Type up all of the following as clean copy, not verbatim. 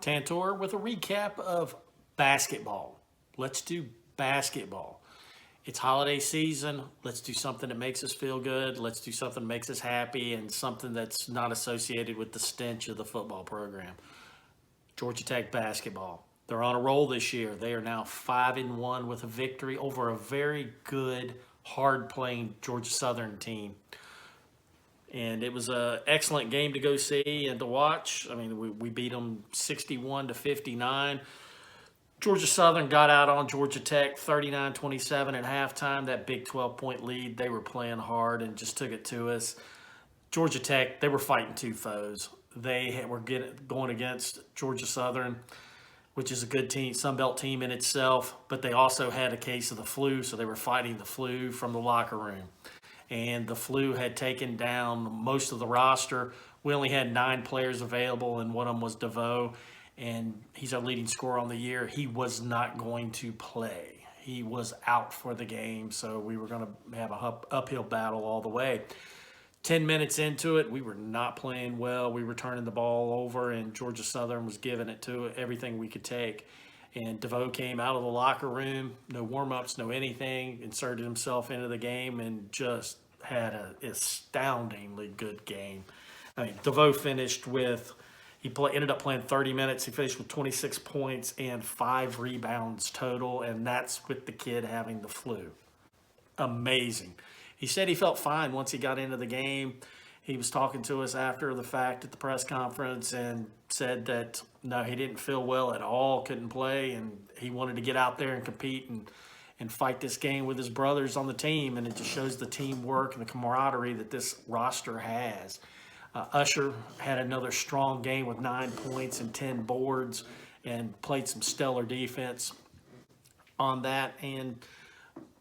Tantor with a recap of basketball. Let's do basketball. It's holiday season. Let's do something that makes us feel good. Let's do something that makes us happy and something that's not associated with the stench of the football program. Georgia Tech basketball. They're on a roll this year. They are now 5-1 with a victory over a very good, hard playing Georgia Southern team. And it was an excellent game to go see and to watch. I mean, we beat them 61-59. Georgia Southern got out on Georgia Tech 39-27 at halftime. That big 12-point lead, they were playing hard and just took it to us. Georgia Tech, they were fighting two foes. They were going against Georgia Southern, which is a good team, Sun Belt team in itself, but they also had a case of the flu, so they were fighting the flu from the locker room. And the flu had taken down most of the roster. We only had 9 players available, and one of them was DeVoe, and he's our leading scorer on the year. He was not going to play. He was out for the game, so we were going to have a uphill battle all the way. 10 minutes into it, we were not playing well. We were turning the ball over, and Georgia Southern was giving it to everything we could take. And DeVoe came out of the locker room, no warm-ups, no anything, inserted himself into the game and just had an astoundingly good game. I mean, DeVoe finished with, ended up playing 30 minutes. He finished with 26 points and 5 rebounds total, and that's with the kid having the flu. Amazing. He said he felt fine once he got into the game. He was talking to us after the fact at the press conference and said that, no, he didn't feel well at all, couldn't play, and he wanted to get out there and compete and fight this game with his brothers on the team, and it just shows the teamwork and the camaraderie that this roster has. Usher had another strong game with 9 points and 10 boards and played some stellar defense on that, and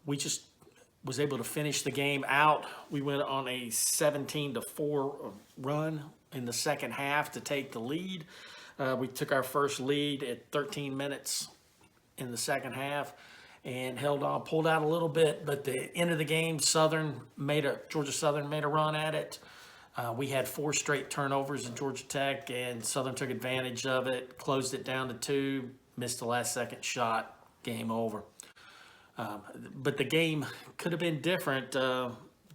we just was able to finish the game out. We went on a 17-4 run in the second half to take the lead. We took our first lead at 13 minutes in the second half and held on, pulled out a little bit, but the end of the game, Georgia Southern made a run at it. We had 4 straight turnovers at Georgia Tech, and Southern took advantage of it, closed it down to 2, missed the last second shot, game over. But the game could have been different.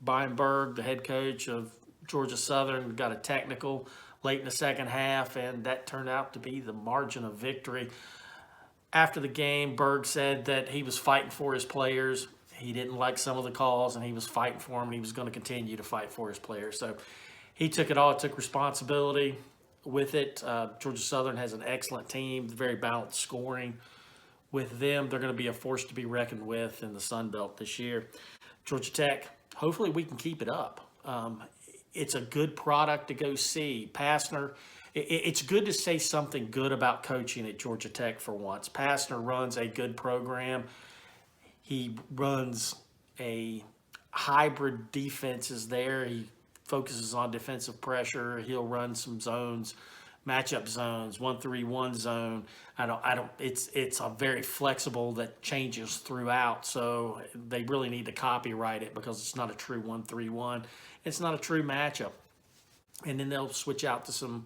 Brian Berg, the head coach of Georgia Southern, got a technical late in the second half, and that turned out to be the margin of victory. After the game, Berg said that he was fighting for his players. He didn't like some of the calls, and he was fighting for them, and he was going to continue to fight for his players. So he took it all, took responsibility with it. Georgia Southern has an excellent team, very balanced scoring. With them, they're going to be a force to be reckoned with in the Sun Belt this year. Georgia Tech, hopefully we can keep it up. It's a good product to go see. Pastner, it's good to say something good about coaching at Georgia Tech for once. Pastner runs a good program. He runs a hybrid defenses there. He focuses on defensive pressure. He'll run some zones, matchup zones, 1-3-1 zone. It's a very flexible that changes throughout. So they really need to copyright it because it's not a true 1-3-1. It's not a true matchup. And then they'll switch out to some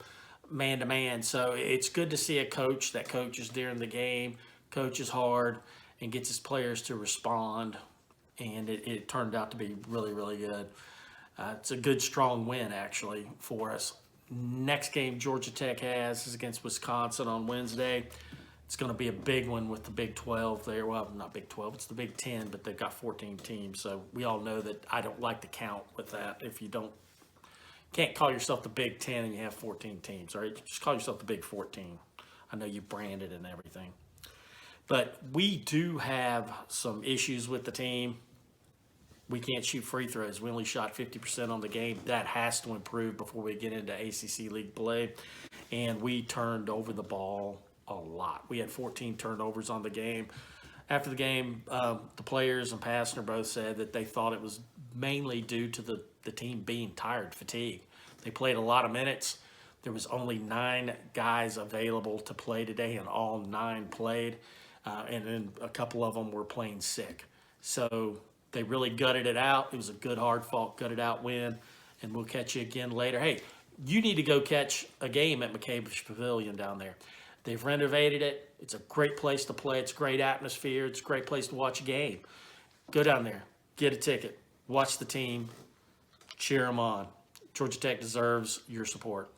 man-to-man. So it's good to see a coach that coaches during the game, coaches hard, and gets his players to respond. And it turned out to be really, really good. It's a good, strong win, actually, for us. Next game Georgia Tech has is against Wisconsin on Wednesday. It's going to be a big one with the Big 12 there. Well, not Big 12, it's the Big 10, but they've got 14 teams. So we all know that I don't like to count with that. If you can't call yourself the Big 10 and you have 14 teams, all right? Just call yourself the Big 14. I know you branded and everything. But we do have some issues with the team. We can't shoot free throws. We only shot 50% on the game. That has to improve before we get into ACC League play. And we turned over the ball a lot. We had 14 turnovers on the game. After the game, the players and Pastner both said that they thought it was mainly due to the team being tired, fatigue. They played a lot of minutes. There was only 9 guys available to play today, and all 9 played. And then a couple of them were playing sick. So they really gutted it out. It was a good, hard-fought, gutted-out win, and we'll catch you again later. Hey, you need to go catch a game at McCabe Pavilion down there. They've renovated it. It's a great place to play. It's a great atmosphere. It's a great place to watch a game. Go down there, get a ticket, watch the team, cheer them on. Georgia Tech deserves your support.